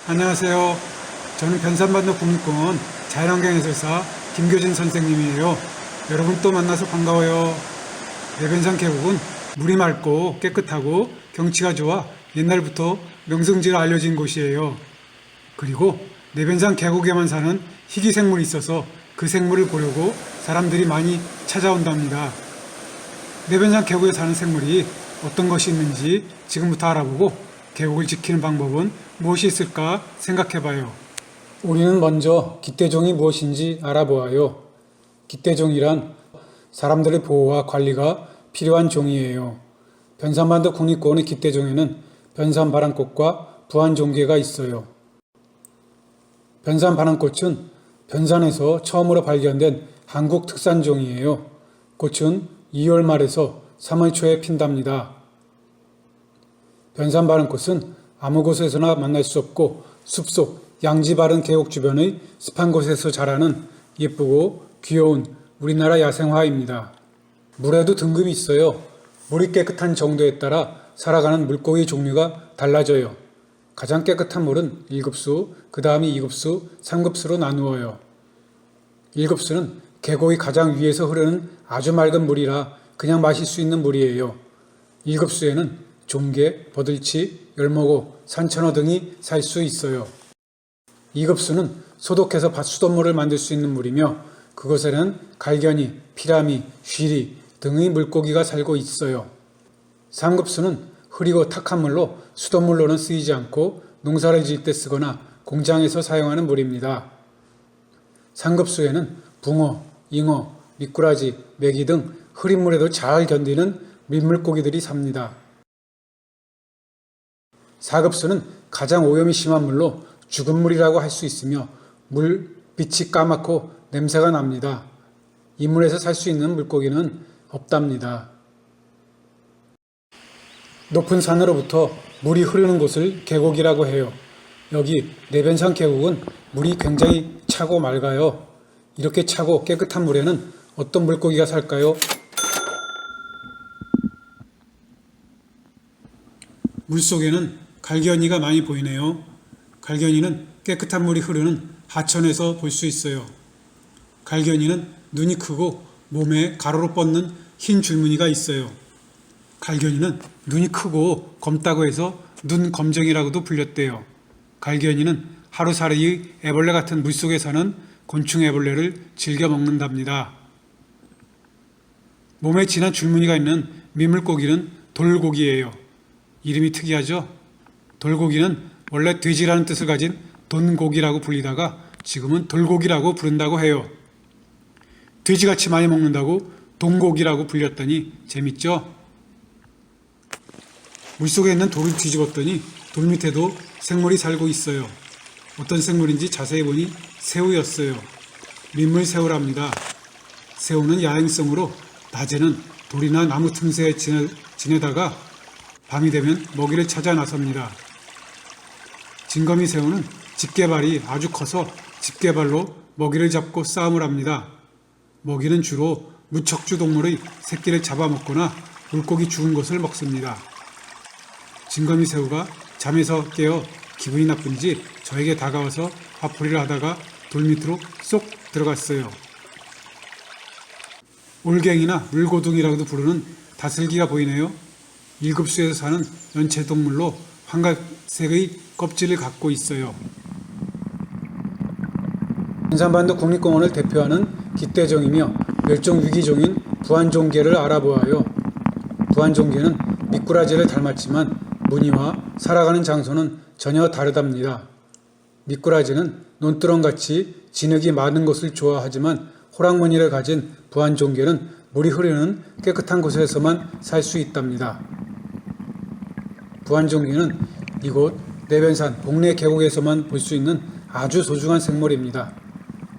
안녕하세요. 저는 변산반도 국립공원 자연환경해설사 김교진 선생님이에요. 여러분 또 만나서 반가워요. 내변산 계곡은 물이 맑고 깨끗하고 경치가 좋아 옛날부터 명승지로 알려진 곳이에요. 그리고 내변산 계곡에만 사는 희귀 생물이 있어서 그 생물을 보려고 사람들이 많이 찾아온답니다. 내변산 계곡에 사는 생물이 어떤 것이 있는지 지금부터 알아보고 계곡을 지키는 방법은 무엇이 있을까 생각해봐요. 우리는 먼저 깃대종이 무엇인지 알아보아요. 깃대종이란 사람들의 보호와 관리가 필요한 종이에요. 변산반도 국립공원의 깃대종에는 변산바람꽃과 부안종개가 있어요. 변산바람꽃은 변산에서 처음으로 발견된 한국 특산종이에요. 꽃은 2월 말에서 3월 초에 핀답니다. 변산바람꽃은 아무 곳에서나 만날 수 없고 숲속 양지 바른 계곡 주변의 습한 곳에서 자라는 예쁘고 귀여운 우리나라 야생화입니다. 물에도 등급이 있어요. 물이 깨끗한 정도에 따라 살아가는 물고기 종류가 달라져요. 가장 깨끗한 물은 1급수, 그 다음이 2급수, 3급수로 나누어요. 1급수는 계곡이 가장 위에서 흐르는 아주 맑은 물이라 그냥 마실 수 있는 물이에요. 2급수에는 종개, 버들치, 열모고, 산천어 등이 살 수 있어요. 2급수는 소독해서 밭수돗물을 만들 수 있는 물이며 그곳에는 갈견이, 피라미, 쥐리 등의 물고기가 살고 있어요. 3급수는 흐리고 탁한 물로 수돗물로는 쓰이지 않고 농사를 지을 때 쓰거나 공장에서 사용하는 물입니다. 3급수에는 붕어, 잉어, 미꾸라지, 메기 등 흐린 물에도 잘 견디는 민물고기들이 삽니다. 4급수는 가장 오염이 심한 물로 죽은 물이라고 할 수 있으며 물 빛이 까맣고 냄새가 납니다. 이 물에서 살 수 있는 물고기는 없답니다. 높은 산으로부터 물이 흐르는 곳을 계곡이라고 해요. 여기 내변산 계곡은 물이 굉장히 차고 맑아요. 이렇게 차고 깨끗한 물에는 어떤 물고기가 살까요? 물속에는 갈견이가 많이 보이네요. 갈견이는 깨끗한 물이 흐르는 하천에서 볼 수 있어요. 갈견이는 눈이 크고 몸에 가로로 뻗는 흰 줄무늬가 있어요. 갈견이는 눈이 크고 검다고 해서 눈검정이라고도 불렸대요. 갈견이는 하루살이의 애벌레 같은 물속에 사는 곤충 애벌레를 즐겨 먹는답니다. 몸에 진한 줄무늬가 있는 민물고기는 돌고기예요. 이름이 특이하죠? 돌고기는 원래 돼지라는 뜻을 가진 돈고기라고 불리다가 지금은 돌고기라고 부른다고 해요. 돼지같이 많이 먹는다고 돈고기라고 불렸더니 재밌죠? 물속에 있는 돌을 뒤집었더니 돌 밑에도 생물이 살고 있어요. 어떤 생물인지 자세히 보니 새우였어요. 민물새우랍니다. 새우는 야행성으로 낮에는 돌이나 나무 틈새에 지내다가 밤이 되면 먹이를 찾아 나섭니다. 진거미 새우는 집게발이 아주 커서 집게발로 먹이를 잡고 싸움을 합니다. 먹이는 주로 무척주 동물의 새끼를 잡아먹거나 물고기 죽은 것을 먹습니다. 진거미 새우가 잠에서 깨어 기분이 나쁜지 저에게 다가와서 화풀이를 하다가 돌 밑으로 쏙 들어갔어요. 올갱이나 물고둥이라고도 부르는 다슬기가 보이네요. 1급수에서 사는 연체동물로 황갈색의 껍질을 갖고 있어요. 변산반도 국립공원을 대표하는 깃대종이며 멸종위기종인 부안종개를 알아보아요. 부안종개는 미꾸라지를 닮았지만 무늬와 살아가는 장소는 전혀 다르답니다. 미꾸라지는 논두렁같이 진흙이 많은 곳을 좋아하지만 호랑무늬를 가진 부안종개는 물이 흐르는 깨끗한 곳에서만 살 수 있답니다. 부안종개는 이곳 내변산 복례 계곡에서만 볼 수 있는 아주 소중한 생물입니다.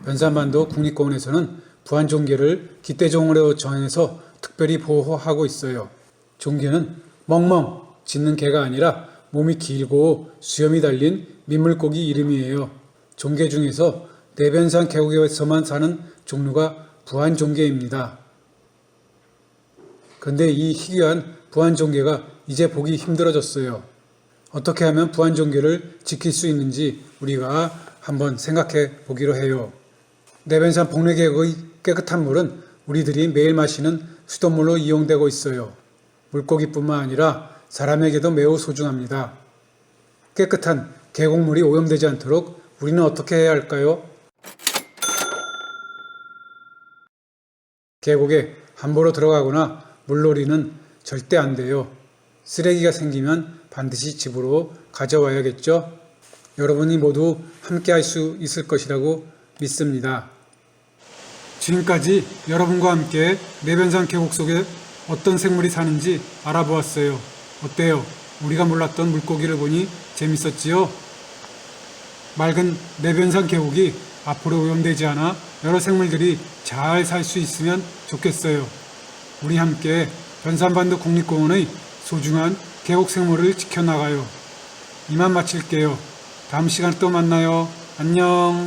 변산반도 국립공원에서는 부안종개를 깃대종으로 정해서 특별히 보호하고 있어요. 종개는 멍멍 짖는 개가 아니라 몸이 길고 수염이 달린 민물고기 이름이에요. 종개 중에서 내변산 계곡에서만 사는 종류가 부안종개입니다. 그런데 이 희귀한 부안종개가 이제 보기 힘들어졌어요. 어떻게 하면 부안종교를 지킬 수 있는지 우리가 한번 생각해 보기로 해요. 내변산 복례계곡의 깨끗한 물은 우리들이 매일 마시는 수돗물로 이용되고 있어요. 물고기뿐만 아니라 사람에게도 매우 소중합니다. 깨끗한 계곡물이 오염되지 않도록 우리는 어떻게 해야 할까요? 계곡에 함부로 들어가거나 물놀이는 절대 안 돼요. 쓰레기가 생기면 반드시 집으로 가져와야겠죠? 여러분이 모두 함께 할 수 있을 것이라고 믿습니다. 지금까지 여러분과 함께 내변산 계곡 속에 어떤 생물이 사는지 알아보았어요. 어때요? 우리가 몰랐던 물고기를 보니 재밌었지요? 맑은 내변산 계곡이 앞으로 오염되지 않아 여러 생물들이 잘 살 수 있으면 좋겠어요. 우리 함께 변산반도 국립공원의 소중한 계곡 생물을 지켜나가요. 이만 마칠게요. 다음 시간에 또 만나요. 안녕.